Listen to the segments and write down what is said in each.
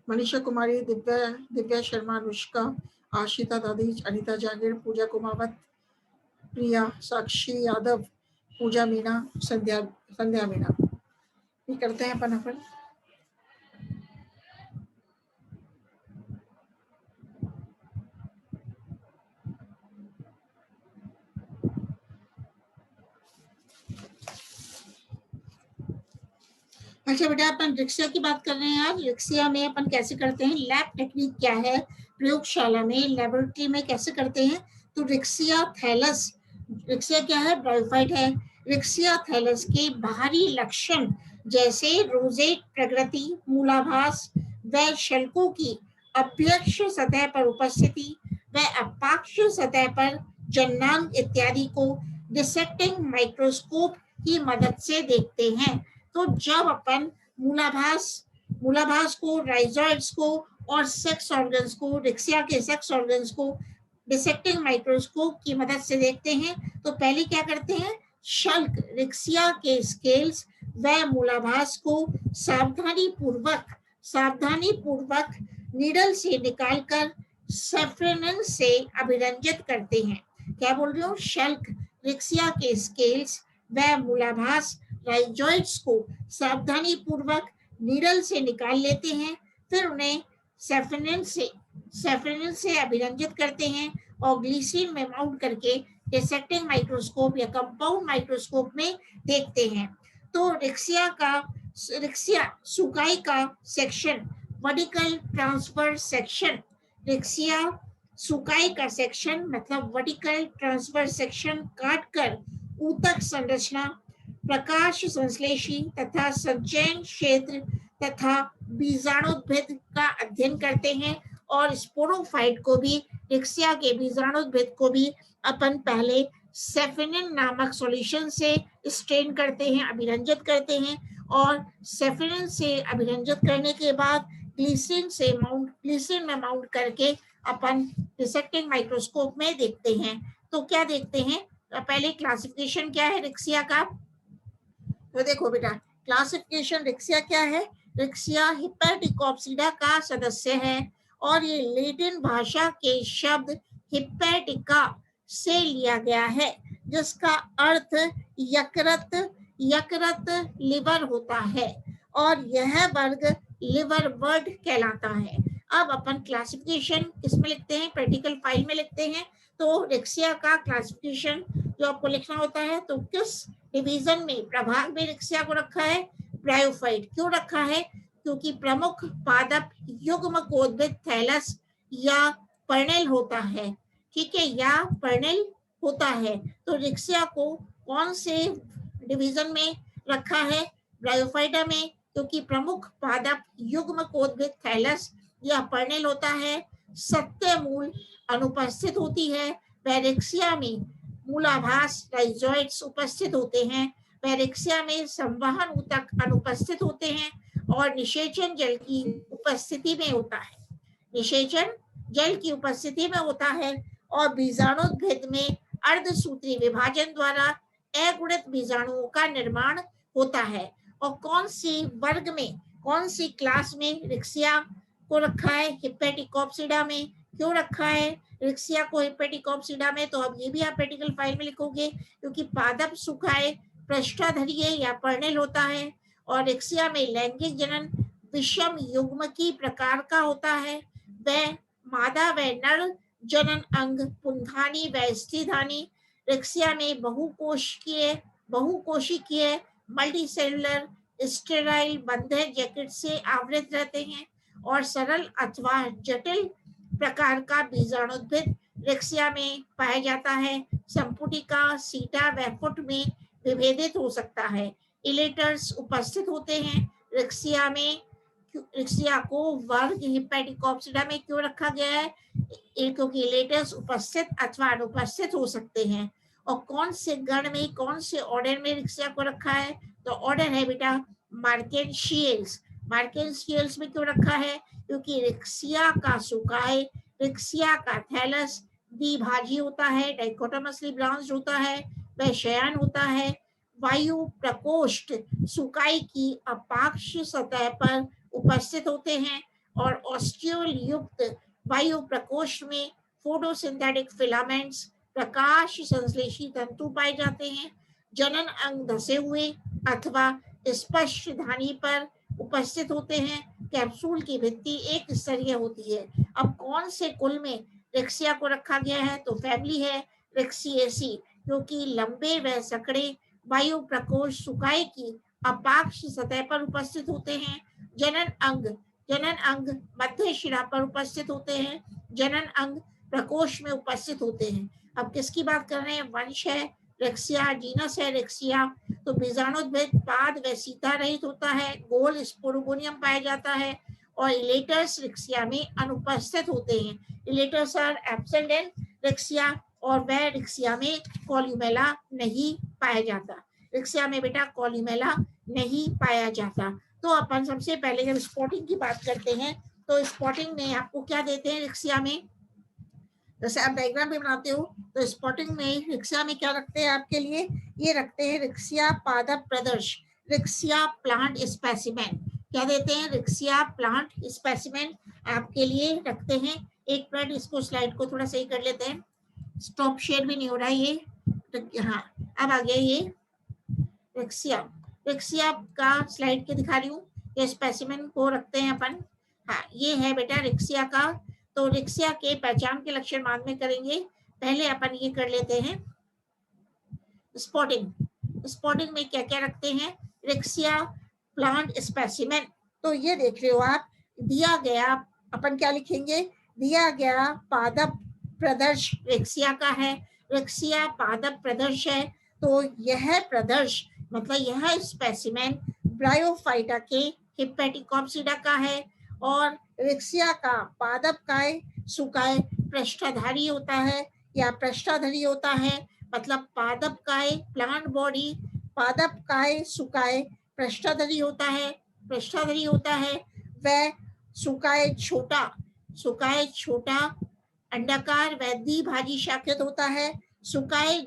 मनीषा कुमारी, दिव्या दिव्या शर्मा, रुष्का, आशिता दादीज, अनीता जागीर, पूजा कुमावत, प्रिया, साक्षी यादव, पूजा मीणा, संध्या मीणा। ये करते हैं अपन। अच्छा बेटा, अपन रिक्शा की बात कर रहे हैं आज। रिक्शा में अपन कैसे करते हैं, लैब टेक्निक क्या है, प्रयोगशाला में, लेबोरेटरी में कैसे करते हैं। तो रिक्शा थैलस, रिक्शा क्या है, ब्रायोफाइट है। रिक्शा थैलस के बाहरी लक्षण जैसे रोजेट प्रकृति, मूलाभास व शल्कों की अभ्यक्ष सतह पर उपस्थिति व अपाक्ष सतह पर जन्नांग इत्यादि को डिसेक्टिंग माइक्रोस्कोप की मदद से देखते हैं। तो जब अपन मूलाभास मूलाभास को, राइजॉइड्स को और सेक्स ऑर्गन्स को, रिक्शा के सेक्स ऑर्गन्स को डिसेक्टिंग माइक्रोस्कोप की मदद से देखते हैं, तो पहले क्या करते हैं, शल्क, रिक्शा के स्केल्स व मूलाभास को सावधानी पूर्वक नीडल से निकालकर सेफ्रेनन से अभिरंजित करते हैं। क्या बोल रही हूँ, शल्क, रिक्शा के स्केल्स व मूलाभास राइजॉइड्स को सावधानी पूर्वक नीडल से निकाल लेते हैं, फिर उन्हें सेफ्रेनन से अभिरंजित करते हैं और ग्लिसरीन में माउंट करके डिसेक्टिंग माइक्रोस्कोप या कंपाउंड माइक्रोस्कोप में देखते हैं। तो रिक्शा सुकाई का section, vertical transverse section, Riccia सुकाई का सेक्शन मतलब वर्टिकल ट्रांसफर सेक्शन काटकर ऊतक संरचना, प्रकाश संश्लेषी तथा संचयन क्षेत्र तथा बीजाणुद्भिद का अध्ययन करते हैं। और स्पोरोफाइट को भी, रिक्शा के बीजाणुद्भिद को भी अपन पहले सेफिनिन नामक सॉल्यूशन से स्ट्रेन करते हैं, अभिरंजित करते हैं, और सेफिनिन से अभिरंजित करने के बाद ग्लिसरीन में माउंट करके अपन डिसेक्टिंग माइक्रोस्कोप में देखते हैं। तो क्या देखते हैं, पहले क्लासिफिकेशन क्या है रिक्शा का। तो देखो बेटा, क्लासिफिकेशन रिक्शा क्या है, रिक्शा हिप्पैटिकोप्सिडा का सदस्य है और ये लैटिन भाषा के शब्द हिप्पैटिका से लिया गया है, जिसका अर्थ यकृत लिवर होता है, और यह वर्ग लिवर वर्ड कहलाता है। अब अपन क्लासिफिकेशन किसमें लिखते हैं, प्रैक्टिकल फाइल में लिखते हैं। तो रिक्शा का क्लासिफिकेशन जो आपको लिखना होता है, तो किस डिवीजन में, प्रभाग में रिक्शा को रखा है, ब्रायोफाइट। क्यों रखा है, क्योंकि प्रमुख पादप युग्मकोद्भिद थैलस या पर्नेल होता है, ठीक है, या पर्नेल होता है। तो रिक्शा को कौन से डिवीजन में रखा है, ब्रायोफाइटा में, क्योंकि प्रमुख पादप युग्मकोद्भिद थैलस या पर्नेल होता है, सत्य मूल अनुपस्थित होती है, वह रिक्शा में मूलाभास राइजॉइड्स उपस्थित होते हैं, वह रिक्शा में संवहन ऊतक अनुपस्थित होते हैं, और निषेचन जल की उपस्थिति में होता है, निषेचन जल की उपस्थिति में होता है, और बीजाणुद्भिद में अर्धसूत्री विभाजन द्वारा अगुणित बीजाणुओं का निर्माण होता है। और कौन सी वर्ग में, कौन सी क्लास में रिक्शा को रखा है, हिप्पैटिकोप्सिडा में। क्यों रखा है रिक्शा को हिप्पैटिकोप्सिडा में, तो अब ये भी आप प्रैक्टिकल फाइल में लिखोगे, क्योंकि पादप सुखाए पृष्ठाधरीय या पर्नेल होता है, और रिक्शा में लैंगिक जनन विषम युग्म की प्रकार का होता है, वह मादा व नर जनन अंग पुंधानी व स्त्रीधानी। रिक्शा में बहुकोशिकीय मल्टीसेलुलर स्टेराइल बंधे जैकेट से आवृत रहते हैं, और सरल अथवा जटिल प्रकार का बीजाणुद्भिद रिक्शा में पाया जाता है। संपुटिका, सीटा व फुट में विभेदित हो सकता है। इलेटर्स उपस्थित होते हैं रिक्शा में। रिक्शा को वर्ग हिप्पैटिकोप्सिडा में क्यों रखा गया है, क्योंकि इलेटर्स उपस्थित अथवा अनुपस्थित हो सकते हैं। और कौन से गण में, कौन से ऑर्डर में रिक्शा को रखा है, तो ऑर्डर है बेटा मार्केंशियल्स। मार्केंशियल्स में क्यों रखा है, क्योंकि रिक्शा का सुकाय, रिक्शा का थैलस द्विभाजी होता है, डाइकोटोमसली ब्रांच्ड होता है, वह शयन होता है। वायु प्रकोष्ठ सुकाई की अपाक्ष सतह पर उपस्थित होते हैं, और ऑस्टियोल युक्त वायु प्रकोष्ठ में फोटोसिंथेटिक फिलामेंट्स प्रकाश संश्लेषी तंतु पाए जाते हैं। जनन अंग धसे हुए अथवा स्पष्ट धानी पर उपस्थित होते हैं। कैप्सूल की भित्ति एक स्तरीय होती है। अब कौन से कुल में रेक्सिया को रखा गया है? तो फैमिली है रेक्सिएसी, क्योंकि लंबे व सकड़े वायु प्रकोष्ठ सुकाय की अपाक्ष सतह पर उपस्थित होते हैं। जनन अंग मध्य शिरा पर उपस्थित होते हैं। जनन अंग प्रकोष्ठ में उपस्थित होते हैं। अब किसकी बात कर रहे हैं? वंश है रेक्सिया, जीनस है रेक्सिया। तो बीजाणुद्भिद पाद व सीता रहित होता है, गोल स्पोरोगोनियम पाया जाता है और इलेटर्स रेक्सिया में अनुपस्थित होते हैं। इलेटर्स आर एब्सेंट इन रेक्सिया और वह रेक्सिया में कॉल्यूमेला नहीं पाया जाता। रेक्सिया में बेटा कॉल्यूमेला नहीं पाया जाता। तो अपन सबसे पहले जब स्पॉटिंग की बात करते हैं तो स्पॉटिंग में आपको क्या देते हैं रेक्सिया में? जैसे आप डायग्राम भी बनाते हो तो स्पॉटिंग में रेक्सिया में क्या रखते हैं आपके लिए? ये रखते हैं रेक्सिया पादप प्रदर्श, रेक्सिया प्लांट स्पेसिमेन। क्या देते हैं? रेक्सिया प्लांट स्पेसिमेन आपके लिए रखते हैं। एक मिनट, इसको स्लाइड को थोड़ा सही कर लेते हैं। स्टॉप शेयर भी नहीं हो रहा है ये। हाँ, अब आ गया ये रेक्सिया। रेक्सिया का स्लाइड के दिखा रही हूँ। ये स्पेसिमेन को रखते हैं अपन। हाँ, ये है बेटा रेक्सिया का। तो रेक्सिया के पहचान के लक्षण बाद में करेंगे, पहले अपन ये कर लेते हैं स्पॉटिंग। स्पॉटिंग में क्या क्या रखते हैं? रेक्सिया प्लांट स्पेसिमेन। तो ये देख रहे हो आप, दिया गया, अपन क्या लिखेंगे? दिया गया पादप प्रदर्श रेक्सिया का है। रेक्सिया पादप प्रदर्श है। तो यह प्रदर्श मतलब यह स्पेसिमेन ब्रायोफाइटा के हिप्पेटिकॉप्सिडा का है और रेक्सिया का पादप काय सुकाय पृष्ठधारी होता है या पृष्ठाधारी होता है। मतलब पादप काय प्लांट बॉडी पादप काय सुकाय पृष्ठाधारी होता है, पृष्ठाधारी होता है। वह सुकाय छोटा अंडाकार व द्विभाजी शाखित होता है। सुकाय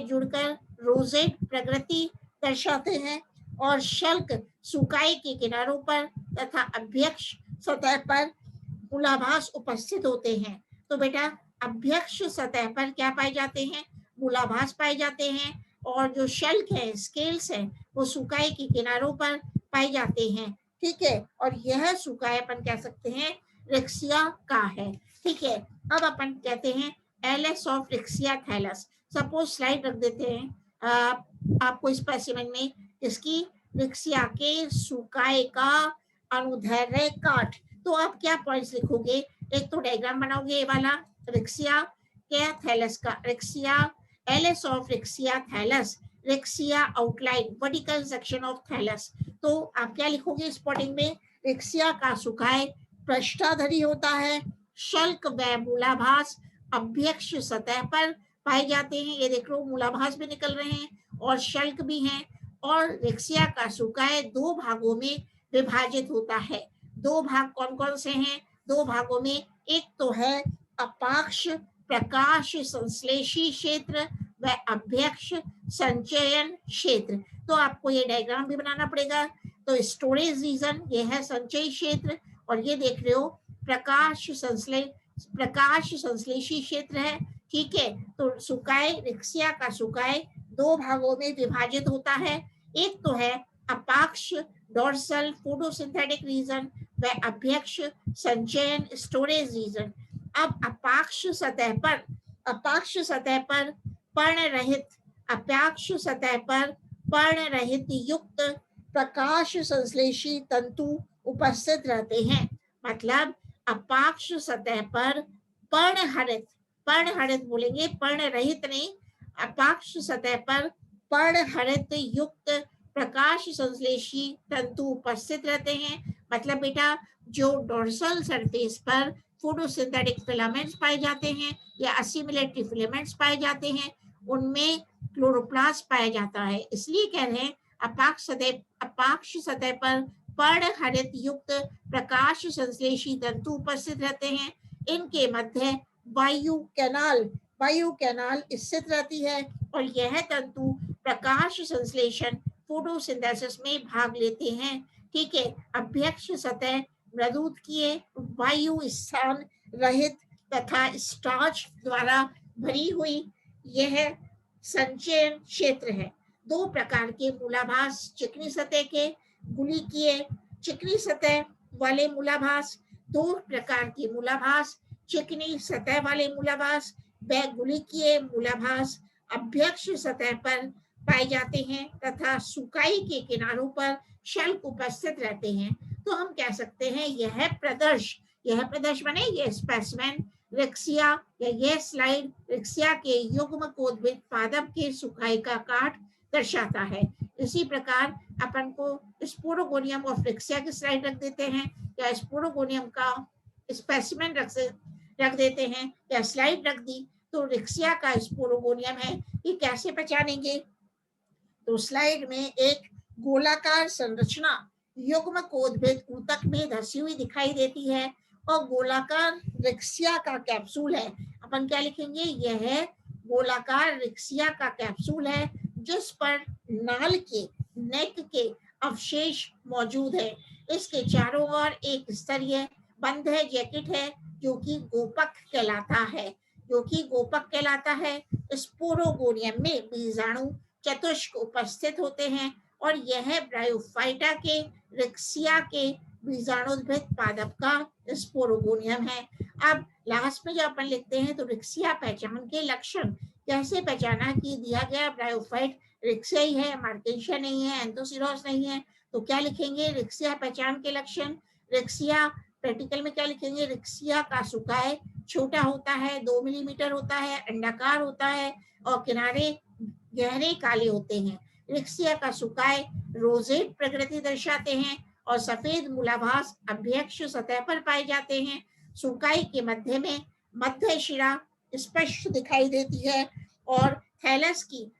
जुड़कर रोजेट प्रकृति दर्शाते हैं और शल्क सुकाय के किनारों पर तथा अभ्यक्ष सतह पर मूलाभास उपस्थित होते हैं। तो बेटा अभ्यक्ष सतह पर क्या पाए जाते हैं? मूलाभास पाए जाते हैं और जो शल्क है, स्केल्स है, वो सुकाय के किनारों पर पाए जाते हैं। ठीक है, और यह सुकाय अपन कह सकते हैं रेक्सिया का है। ठीक है, अब अपन कहते हैं LS of Riccia thallus. Suppose slide रख देते हैं आपको स्पेसिमेन में इसकी रेक्सिया के सुकाय का अनुदैर्ध्य काट। तो आप क्या पॉइंट्स लिखोगे? एक तो डायग्राम बनाओगे ये वाला रेक्सिया के थैलस का, Riccia LS of Riccia thallus, Riccia outline vertical section of thallus. तो आप क्या लिखोगे स्पॉटिंग में? रेक्सिया का सुकाय पृष्ठाधारी होता है, शल्क व मूलाभास अभ्यक्ष सतह पर पाए जाते हैं। ये देख लो मूलाभास भी निकल रहे हैं और शल्क भी हैं। और रेक्सिया का सुकाय दो भागों में विभाजित होता है। दो भाग कौन कौन से हैं? दो भागों में एक तो है अपाक्ष प्रकाश संश्लेषी क्षेत्र व अभ्यक्ष संचयन क्षेत्र। तो आपको ये डायग्राम भी बनाना पड़ेगा। तो स्टोरेज रीजन ये है संचय क्षेत्र और ये देख रहे हो प्रकाश संश्लेषी क्षेत्र है। ठीक है, तो सुकाय रेक्सिया का सुकाय दो भागों में विभाजित होता है। एक तो है अपाक्ष डोर्सल फोटोसिंथेटिक रीजन व अभ्यक्ष संचयन स्टोरेज रीजन। अब अपाक्ष सतह पर पर्ण रहित युक्त प्रकाश संश्लेषी तंतु उपस्थित रहते हैं। मतलब अपाक्ष सतह पर पर्णहरित बोलेंगे, पर्ण रहित नहीं, अपाक्ष सतह पर पर्णहरित युक्त प्रकाश संश्लेषी तंतु उपस्थित रहते हैं। मतलब बेटा जो डोर्सल सरफेस पर फोटोसिंथेटिक फिलामेंट्स पाए जाते हैं या असिमिलेटरी फिलामेंट्स पाए जाते हैं, उनमें क्लोरोप्लास्ट पाया जाता है। इसलिए कह रहे हैं अपाक्ष सतह पर पर्णहरित युक्त प्रकाश संश्लेषी तंतु उपस्थित रहते हैं। इनके मध्य वायु कैनाल स्थित रहती है और यह तंतु प्रकाश संश्लेषण फोटोसिंथेसिस में भाग लेते हैं। ठीक है, अभ्यक्ष सतह मृदुत्कीय, वायु स्थान रहित तथा स्टार्च द्वारा भरी हुई यह संचयन क्षेत्र है। दो प्रकार के मूलाभास चिकनी सतह के, गुलिकीय चिकनी सतह वाले मूलाभास, दो प्रकार के मूलाभास चिकनी सतह वाले मूलाभास व गुलिकीय मूलाभास अभ्यक्ष सतह पर पाए जाते हैं तथा सुकाई के किनारों पर शल्क उपस्थित रहते हैं। तो हम कह सकते हैं यह प्रदर्श बने यह स्पेसिमेन रिक्सिया या यह स्लाइड रिक्सिया के युग्म कोद्भिद पादप के सुखाई का काट दर्शाता है। इसी प्रकार अपन को स्पोरोगोनियम ऑफ रिक्सिया की स्लाइड रख देते हैं या स्पोरोगोनियम का स्पेसिमेन रख देते हैं या स्लाइड रख दी। तो रिक्सिया का स्पोरोगोनियम है, ये कैसे पहचानेंगे? तो स्लाइड में एक गोलाकार संरचना युग्म कोद्भिद ऊतक में धसी हुई दिखाई देती है और गोलाकार रिक्सिया का कैप्सूल है। अपन क्या लिखेंगे? यह गोलाकार रिक्सिया का कैप्सूल है जिस पर नाल के नेक के अवशेष मौजूद है। इसके चारों ओर एक स्तरीय बंद है जैकेट है जो कि गोपक कहलाता है। स्पोरोगोनियम में बीजाणु चतुष्क उपस्थित होते हैं और यह ब्रायोफाइटा के रिक्सिया के बीजाणुद्भिद पादप का स्पोरोगोनियम है। अब लास्ट में जो अपन लिखते हैं तो रिक्सिया पहचान के लक्षण कैसे पहचाना कि दिया गया ब्रायोफाइट रिक्सिया ही है, मार्केशिया नहीं है, एंथोसिरोस नहीं है। तो क्या लिखेंगे? रिक्सिया पहचान के लक्षण। रिक्सिया प्रैक्टिकल में क्या लिखेंगे? रिक्सिया का सुकाय छोटा होता है, 2 मिलीमीटर होता है, अंडाकार होता है और किनारे गहरे काले होते हैं। रिक्सिया का सुकाय रोजेट प्रकृति दर्शाते हैं और सफेद मूलाभास अभ्यक्ष सतह पर पाए जाते हैं। सुकाई के मध्य में मध्य शिरा स्पष्ट दिखाई देती है और थैलस की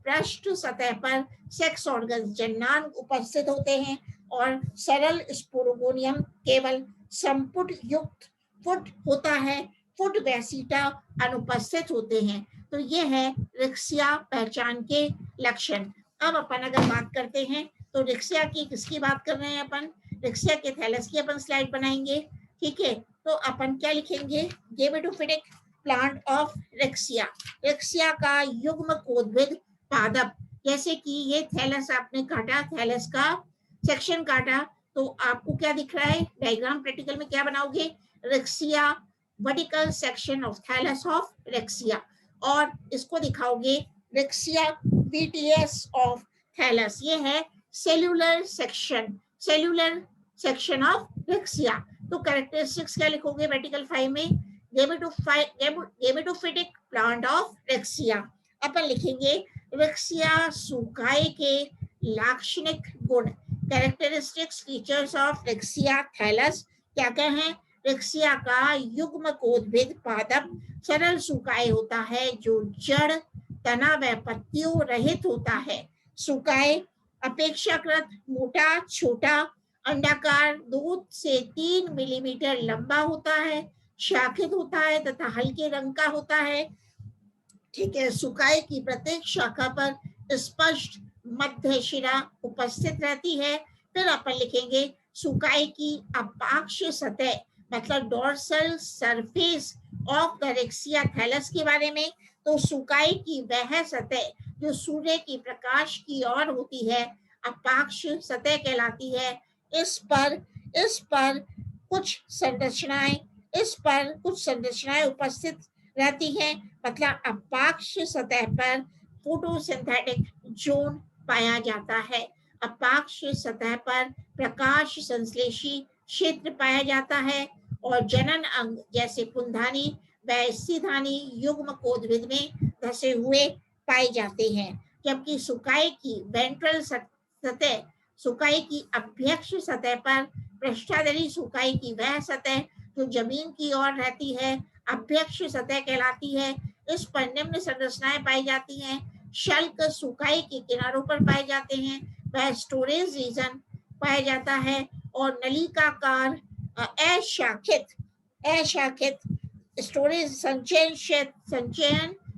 पृष्ठ सतह पर सेक्स ऑर्गन जन्नांग उपस्थित होते हैं और सरल स्पोरोगोनियम केवल संपुट युक्त फुट होता है, फुट वैसीटा अनुपस्थित होते हैं। तो ये है रिक्सिया पहचान के लक्षण। अब अपन अगर बात करते हैं तो रिक्सिया की किसकी बात कर रहे हैं अपन? रिक्सिया के थैलस की अपन स्लाइड बनाएंगे, ठीक है। तो अपन क्या लिखेंगे? Gametophytic plant of Riccia, Riccia का युग्म कोद्भिद पादप। जैसे कि ये थैलस आपने काटा, थैलस का सेक्शन काटा तो आपको क्या दिख रहा है? डायग्राम प्रैक्टिकल में क्या बनाओगे? Riccia vertical section of thallus of Riccia और इसको दिखाओगे रिक्सिया बीटीएस ऑफ थैलस। ये है सेल्यूलर सेक्शन ऑफ रिक्सिया। तो कैरेक्टरिस्टिक्स क्या लिखोगे वर्टिकल 5 में? Gametophytic plant of Riccia. अपन लिखेंगे रिक्सिया सुकाई के लाक्षणिक गुण, characteristics features of Riccia thallus क्या क्या है? रिक्सिया का युग्म कोद्भिद पादप सरल सुकाय होता है जो जड़ तना व पत्तियों रहित होता है। सुकाय अपेक्षाकृत मोटा, छोटा, अंडाकार, 2 से 3 मिलीमीटर लंबा होता है, शाखित होता है तथा हल्के रंग का होता है, ठीक है। सुकाय की प्रत्येक शाखा पर स्पष्ट मध्य शिरा उपस्थित रहती है। फिर अपन लिखेंगे सुकाय की अपाक्ष सतह मतलब dorsal surface of the Riccia thallus के बारे में। तो सुकाई की वह सतह जो सूर्य की प्रकाश की ओर होती है अपाक्ष सतह कहलाती है। इस पर कुछ संरचनाएं उपस्थित रहती हैं, मतलब अपाक्ष सतह पर फोटोसिंथेटिक जोन पाया जाता है। अपाक्ष सतह पर प्रकाश संश्लेषी क्षेत्र पाया जाता है और जनन अंग जैसे कुंधानी व स्थिधानी युग्म कोद्भिद में धसे हुए पाए जाते हैं। जबकि सुकाई की वेंट्रल सतह, सुकाई की अभ्यक्ष सतह पर पृष्ठाधरी सुकाई की वह सतह जो जमीन की ओर रहती है अभ्यक्ष सतह कहलाती है। इस पर निम्न संरचनाएं पाई जाती हैं। शल्क सुकाई के किनारों पर पाए जाते हैं, वह स्टोरेज रीजन पाया जाता है और नलिकाकार अशाखित स्टोरेज संचयन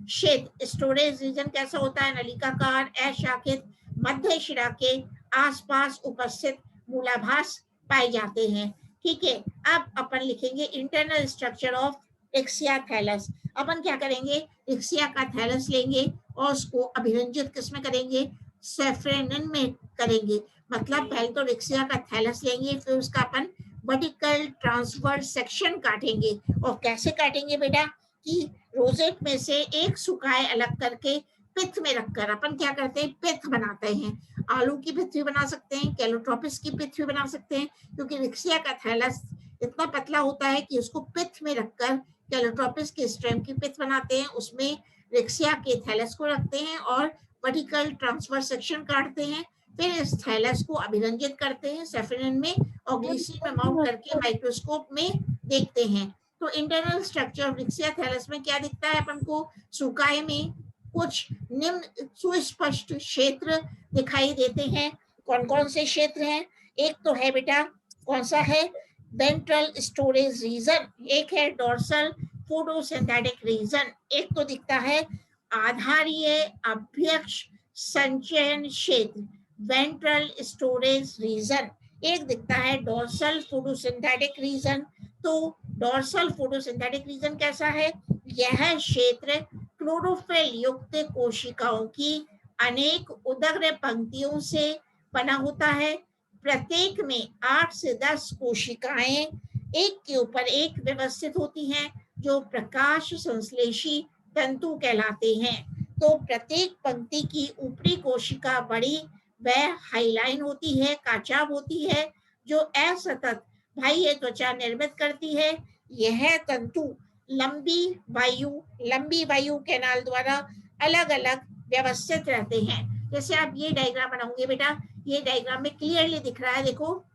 क्षेत्र स्टोरेज रीजन कैसा होता है? नलिकाकार अशाखित मध्य शिरा के आसपास उपस्थित मूलाभास पाए जाते हैं। ठीक है, अब अपन लिखेंगे internal structure of Riccia thallus. अपन क्या करेंगे, रिक्सिया का थैलस लेंगे और उसको अभिरंजित किसमें करेंगे, सेफ्रेनिन में करेंगे। मतलब पहले तो रिक्सिया का थैलस लेंगे, फिर उसका अपन वर्टिकल ट्रांसवर्स सेक्शन काटेंगे। और कैसे काटेंगे बेटा, कि रोजेट में से एक सुकाए अलग करके पिथ में रखकर अपन क्या करते हैं, पिथ बनाते हैं। आलू की पिथ भी बना सकते हैं, कैलोट्रोपिस की पिथ भी बना सकते हैं, क्योंकि रिक्सिया का थैलस इतना पतला होता है कि उसको पिथ में रखकर कैलोट्रोपिस के स्टेम की पिथ बनाते हैं, उसमें रिक्सिया के थैलस को रखते हैं और वर्टिकल ट्रांसफर सेक्शन काटते हैं। फिर इस थैलस को अभिरंजित करते हैं सेफिनिन में और ग्लीसिन में माउंट करके माइक्रोस्कोप में देखते हैं। तो internal structure of Riccia thallus में क्या दिखता है अपन को, सुकाए में कुछ निम्न सुस्पष्ट क्षेत्र दिखाई देते हैं। कौन कौन से क्षेत्र हैं, एक तो है बेटा, कौन सा है, वेंट्रल स्टोरेज रीजन, एक है डोर्सल फोटोसिंथेटिक रीजन, एक तो दिखता है आधारीय अभ्यक्ष संचयन क्षेत्र वेंट्रल स्टोरेज रीजन, एक दिखता है डोर्सल फोटोसिंथेटिक रीजन। तो डोर्सल फोटोसिंथेटिक रीजन कैसा है, यह क्षेत्र क्लोरोफिल युक्त कोशिकाओं की अनेक उदग्र पंक्तियों से बना होता है। प्रत्येक में 8 से 10 कोशिकाएं एक के ऊपर एक व्यवस्थित होती हैं, जो प्रकाश संश्लेषी तंतु कहलाते हैं। तो प्रत्येक पंक्ति की ऊपरी कोशिका बड़ी व हाईलाइन होती है, काचाब होती है, जो असतत बाह्य त्वचा निर्मित करती है। यह तंतु लंबी वायु कैनाल द्वारा अलग अलग व्यवस्थित रहते हैं। जैसे आप ये डायग्राम बनाओगे बेटा, ये डायग्राम में क्लियरली दिख रहा है, देखो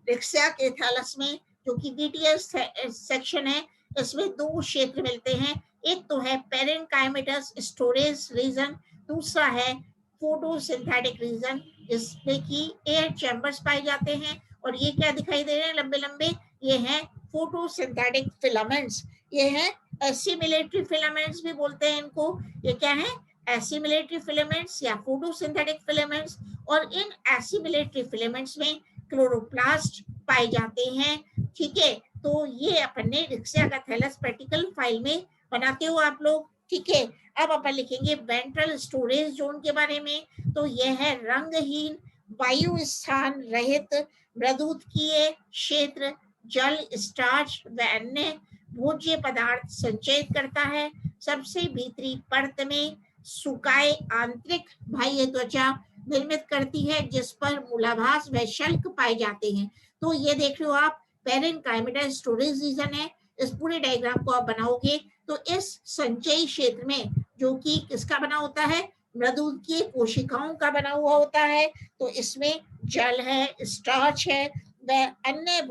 रिक्सिया के थैलस में जो कि डीटीएस सेक्शन है, इसमें दो क्षेत्र मिलते हैं, एक तो है पेरेन्काइमेटस स्टोरेज रीजन, दूसरा है फोटोसिंथेटिक रीजन, जिसमें कि एयर चैम्बर्स पाए जाते हैं। और ये क्या दिखाई दे रहे हैं लंबे लंबे, ये हैं फोटोसिंथेटिक फिलामेंट्स, ये हैं एसिमिलेटरी फिलामेंट्स भी बोलते हैं इनको। ये क्या है, एसिमिलेटरी फिलामेंट्स या फोटोसिंथेटिक फिलामेंट्स। और इन एसिमिलेटरी फिलामेंट्स में क्लोरोप्लास्ट पाए जाते हैं। ठीक है, तो ये अपन ने रिक्सिया का थैलस प्रैक्टिकल फाइल में बनाते हो आप लोग। ठीक है, अब अपन लिखेंगे वेंट्रल स्टोरेज जोन के बारे में। तो यह है रंगहीन वायु स्थान रहित मृदुत्कीय क्षेत्र, जल, स्टार्च व अन्य भोज्य पदार्थ संचयित करता है। सबसे भीतरी परत में सुकाए आंतरिक बाह्य त्वचा निर्मित करती है, जिस पर मूलाभास व शल्क पाए जाते हैं। तो ये देख रहे हो आप, पेरेन्काइमेटा स्टोरेज रीजन है। इस पूरे डायग्राम को आप बनाओगे तो इस संचयी क्षेत्र में, जो कि किसका बना होता है, मृदुकीय कोशिकाओं का बना हुआ होता है, तो इसमें जल है, स्टार्च है व अन्य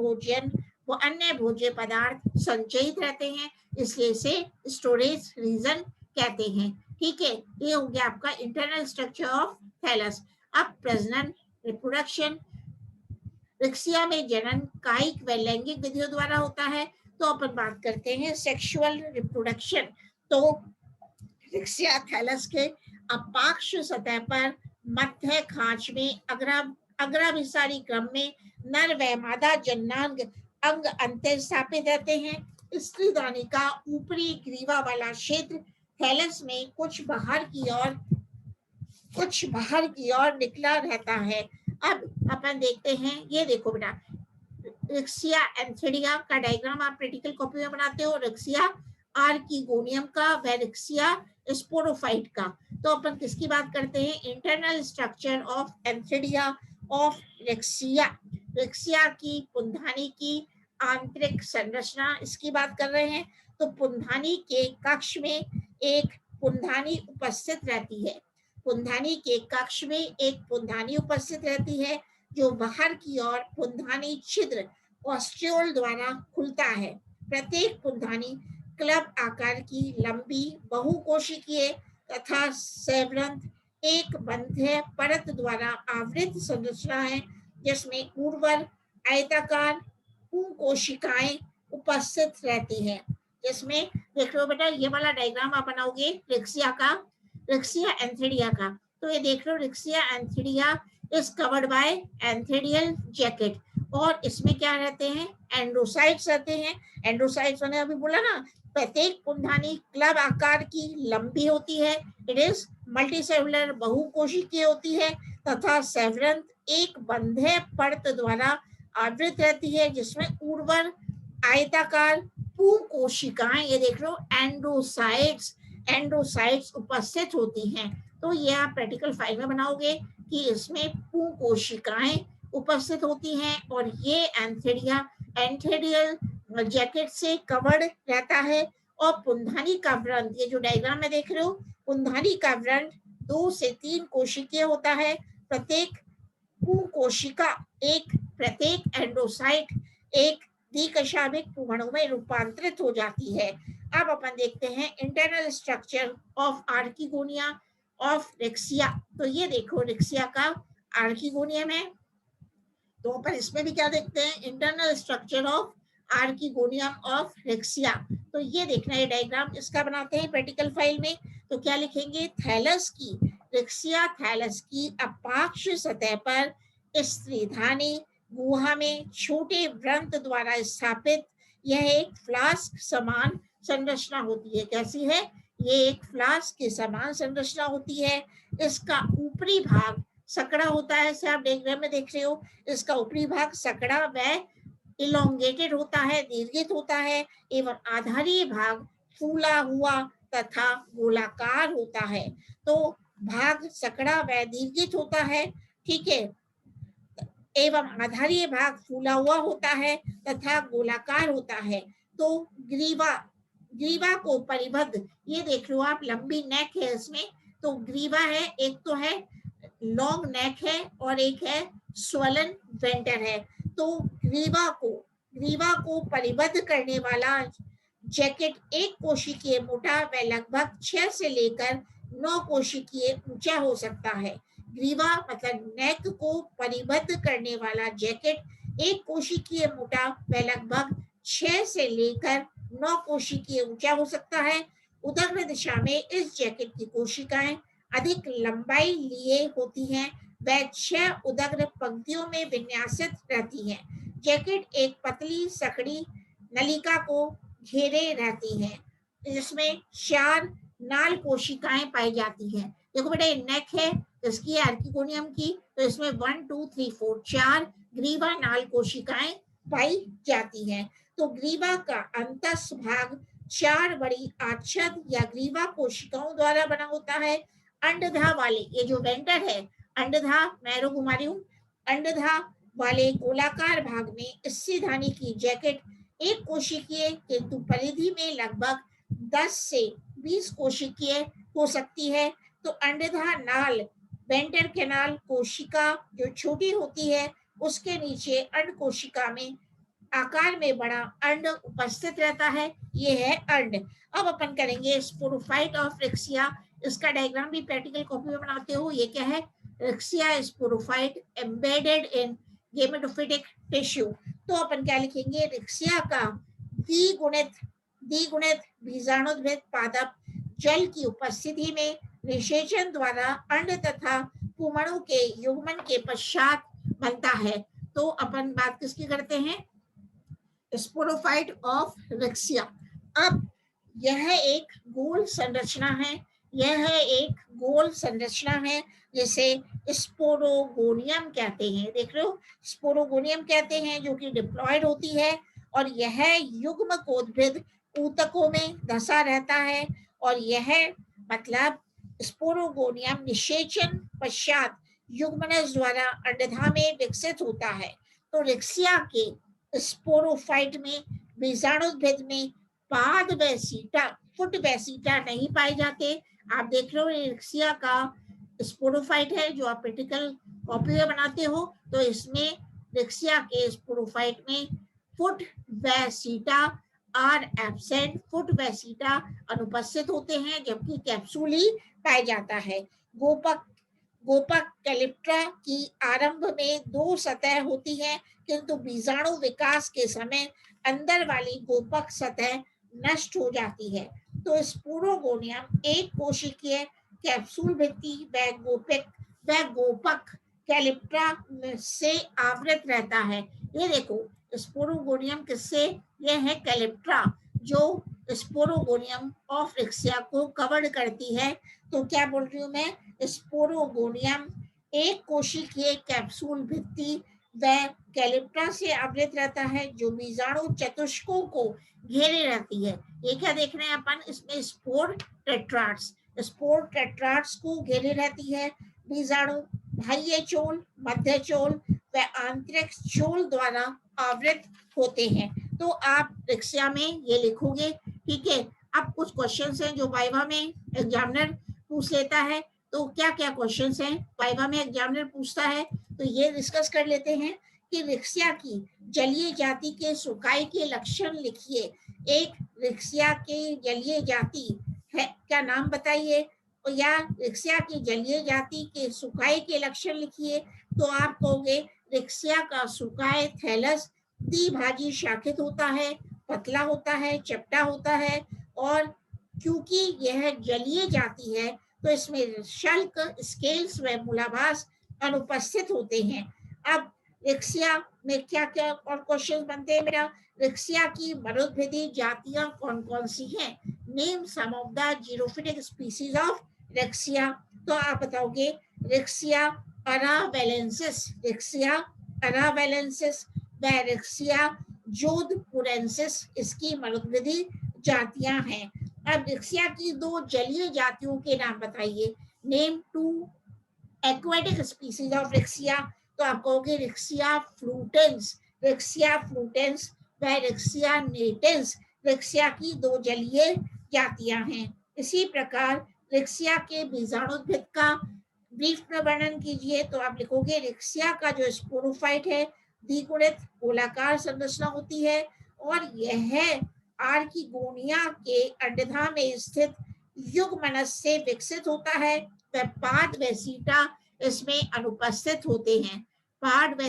भोज्य पदार्थ संचयित रहते हैं, इसलिए इसे स्टोरेज रीजन कहते हैं। ठीक है, ये हो गया आपका इंटरनल स्ट्रक्चर ऑफ थैलस। अब प्रजनन, रिप्रोडक्शन, रिक्सिया में जनन कायिक व लैंगिक विधियों द्वारा होता है। तो अपन बात करते हैं सेक्सुअल रिप्रोडक्शन। तो रिक्सिया थैलस के अपाक्ष सतह पर मध्य खांच में अग्राभिसारी क्रम में नर व मादा जननांग अंग अंतर स्थापित रहते हैं। स्त्रीदानी का ऊपरी ग्रीवा वाला क्षेत्र थैलस में कुछ बाहर की ओर निकला रहता है। अब अपन देखते हैं, ये देखो बेटा, रिक्सिया एंथेडिया का डायग्राम आप प्रैक्टिकल कॉपी में बनाते हो, रिक्सिया आर्किगोनियम का व रिक्सिया स्पोरोफाइट का। तो अपन किसकी बात करते हैं, internal structure of antheridia of Riccia, Riccia की पुंधानी की आंतरिक संरचना, इसकी बात कर रहे हैं। तो पुंधानी के कक्ष में एक पुंधानी उपस्थित रहती है, पुंधानी के कक्ष में एक पुंधानी उपस्थित रहती है, जो बाहर की ओर पुंधानी छिद्र ऑस्टियोल द्वारा खुलता है। प्रत्येक पुंधानी क्लब आकार की लंबी बहुकोशिकीय तथा सैवरंत एक बंध्य परत द्वारा आवृत संरचना है, जिसमें उर्वर आयताकार कोशिकाएं उपस्थित रहती हैं। जिसमें देख लो बेटा, ये वाला डायग्राम आप बनाओगे रिक्सिया का, रिक्सिया एंथेडिया का। तो ये देख लो, Riccia antheridia is covered by antheridial jacket, और इसमें क्या रहते हैं, एंड्रोसाइट्स रहते हैं। एंड्रोसाइट्स मैंने अभी बोला ना, प्रत्येक पुंधानी क्लब आकार की लंबी होती है, इट इज मल्टीसेलुलर बहुकोशिकीय होती है, तथा सेवरंत एक बंधे परत द्वारा आवृत रहती है जिसमें उर्वर आयताकार कोशिकाएं, ये देख लो एंड्रोसाइट्स, एंड्रोसाइट्स उपस्थित होती हैं। तो ये आप प्रैक्टिकल फाइल में बनाओगे कि इसमें कोशिकाएं उपस्थित होती हैं और ये एंथेरिया एंथेरियल जैकेट से कवर्ड रहता है। और पुंधानी का व्रंत, ये जो डायग्राम में देख रहे हो, पुंधानी का व्रंत 2 से 3 कोशिकीय होता है। प्रत्येक कोशिका एक, प्रत्येक एंडोसाइट एक द्विकशाभिक पुंगणों में रूपांतरित हो जाती है। अब अपन देखते हैं internal structure of archegonia of Riccia. तो ये देखो रेक्सिया का आर्किगोनियम है, तो अपन इसमें भी क्या देखते हैं, internal structure of archegonium of Riccia. तो ये देखना है डायग्राम, इसका बनाते हैं प्रैक्टिकल फाइल में। तो क्या लिखेंगे, थैलस की, रेक्सिया थैलस की अपाक्ष सतह पर स्त्रीधानी गुहा में छोटे व्रंत द्वारा स्थापित यह एक फ्लास्क समान संरचना होती है। कैसी है, ये एक फ्लास्क के समान संरचना होती है। इसका ऊपरी भाग सकड़ा होता है, जैसे आप डायग्राम में देख रहे हो, इसका ऊपरी भाग सकड़ा व इलोंगेटेड होता है, दीर्घित होता है, एवं आधारीय भाग फूला हुआ तथा गोलाकार होता है। तो भाग सकड़ा व दीर्घित होता है, ठीक है, एवं आधारीय भाग फूला हुआ होता है तथा गोलाकार होता है। तो ग्रीवा, ग्रीवा को परिबद्ध, ये देख लो आप, लंबी नेक है इसमें। तो ग्रीवा है, एक तो है लॉन्ग नेक है और एक है स्वलन वेंटर है। तो ग्रीवा को परिबद्ध करने वाला जैकेट एक कोशिकीय मोटा व लगभग 6 से लेकर 9 कोशिकीय ऊंचा हो सकता है। ग्रीवा मतलब नेक को परिबद्ध करने वाला जैकेट एक कोशिकीय मोटा व लगभग 6 से लेकर 9 कोशिकीय ऊंचा हो सकता है। उदग्र दिशा में इस जैकेट की कोशिकाएं अधिक लंबाई लिए होती हैं, वह 6 उदग्र पंक्तियों में विन्यासित रहती हैं। जैकेट एक पतली सकड़ी नलिका को घेरे रहती है, जिसमें 4 नाल कोशिकाएं पाई जाती हैं। देखो बेटा, ये नेक है इसकी आर्किगोनियम की, तो इसमें 1 2 3 4 4 ग्रीवा नाल कोशिकाएं पाई जाती हैं। तो ग्रीवा का अंतस भाग 4 बड़ी आच्छद या ग्रीवा कोशिकाओं द्वारा बना होता है। अंडधा वाले, ये जो वेंटर है, अंडधा, मैं एरो घुमा रही हूँ, अंडधा वाले गोलाकार भाग में स्त्रीधानी की जैकेट एक कोशिकीय किंतु परिधि में लगभग 10 से 20 कोशिकीय हो सकती है। तो अंडधा नाल, वेंटर कैनाल कोशिका जो छोटी होती है, उसके नीचे अंड कोशिका में आकार में बड़ा अंड उपस्थित रहता है, ये है अंड। अब अपन करेंगे स्पोरोफाइट ऑफ रेक्सिया, इसका डायग्राम भी प्रैक्टिकल कॉपी में बनाते हो। ये क्या है, Riccia sporophyte embedded in gametophytic tissue. तो अपन क्या लिखेंगे, रेक्सिया का द्विगुणित बीजाणुद्भिद पादप जल की उपस्थिति में निषेचन द्वारा अंड तथा पुमणु के युग्मन के पश्चात बनता है। तो अपन बात किसकी करते हैं, स्पोरोफाइट ऑफ रेक्सिया। अब यह एक गोल संरचना है, यह एक गोल संरचना है जिसे स्पोरोगोनियम कहते हैं। देख रहे हो, स्पोरोगोनियम कहते हैं, जो कि डिप्लॉयड होती है और यह युग्मकोद्भिद ऊतकों में धंसा रहता है। और यह मतलब स्पोरोगोनियम निषेचन पश्चात युग्मनज द्वारा अंडधा में विकसित होता है। तो रेक्सिया के स्पोरोफाइट में बीजाणुद्भिद में पाद व सीटा, फुट व सीटा नहीं पाए जाते। आप देख रहे हो रेक्सिया का स्पोरोफाइट है जो आप प्रैक्टिकल कॉपी में बनाते हो, तो इसमें रेक्सिया के स्पोरोफाइट में फुट व सीटा आर एब्सेंट, फुट व सीटा अनुपस्थित होते हैं, जबकि कैप्सूल ही पाया जाता है। गोपक कैलिप्ट्रा की आरंभ में 2 सतह होती है, किंतु बीजाणु विकास के समय अंदर वाली गोपक सतह नष्ट हो जाती है। तो स्पोरोगोनियम एक कोशिकीय कैप्सूल भित्ति व गोपक कैलिप्ट्रा से आवृत रहता है। ये देखो स्पोरोगोनियम किससे, ये है कैलिप्ट्रा जो स्पोरोगोनियम ऑफ रिक्सिया को कवर करती है। तो क्या बोल रही हूँ मैं, स्पोरोगोनियम एक कोशिकीय कैप्सूल भित्ति व कैलिप्ट्रा से आवृत रहता है जो बीजाणु चतुष्कों को घेरे रहती है। ये क्या देख रहे हैं अपन, इसमें स्पोर टेट्राड्स, स्पोर टेट्राड्स को घेरे रहती है बीजाणु बाह्य चोल, मध्य चोल व आंतरिक चोल द्वारा आवृत होते हैं। तो आप रिक्शा में ये लिखोगे, ठीक है। अब कुछ क्वेश्चंस हैं जो वाइवा में एग्जामिनर पूछ लेता है। तो क्या क्या क्वेश्चंस हैं वाइवा में एग्जामिनर पूछता है, तो ये डिस्कस कर लेते हैं कि रिक्शा की जलीय जाति के सुकाई के लक्षण लिखिए। एक रिक्शा के जलीय जाति है, क्या नाम बताइए, या रिक्शा की जलीय जाति के सुकाई के लक्षण लिखिए। तो आप कहोगे रिक्शा का सुकाय थैलस द्विभाजी शाखित होता है, पतला होता है, चपटा होता है, और क्योंकि यह जलीय जाति है तो इसमें शल्क, स्केल्स व मूलाभास अनुपस्थित होते हैं। अब रिक्शा में क्या क्या और क्वेश्चन बनते हैं मेरा, रिक्शा की मरुद्भिदी जातियां कौन कौन सी हैं, name some of the xerophytic species of Riccia. तो आप बताओगे रिक्शा अरावेलेंसिस, रिक्शा अरावेलेंसिस व रिक्शा जोधपुरेंसिस इसकी मरुद्भिदी जातियां हैं। अब रिक्शा की दो जलीय जातियों के नाम बताइए, name two aquatic species of Riccia. तो आप कहोगे रिक्शा फ्लूटेंस, रिक्शा फ्लूटेंस व रिक्शा नेटेंस रिक्शा की दो जलीय जातियां हैं। इसी प्रकार रिक्शा के बीजाणुद्भिद का ब्रीफ में वर्णन कीजिए। तो आप लिखोगे रिक्शा का जो स्पोरोफाइट है द्विगुणित गोलाकार संरचना होती है और यह आर्किगोनिया के अंडधा में स्थित युग्मनस से विकसित होता है। वह पाद व सीटा इसमें अनुपस्थित होते हैं। पाद व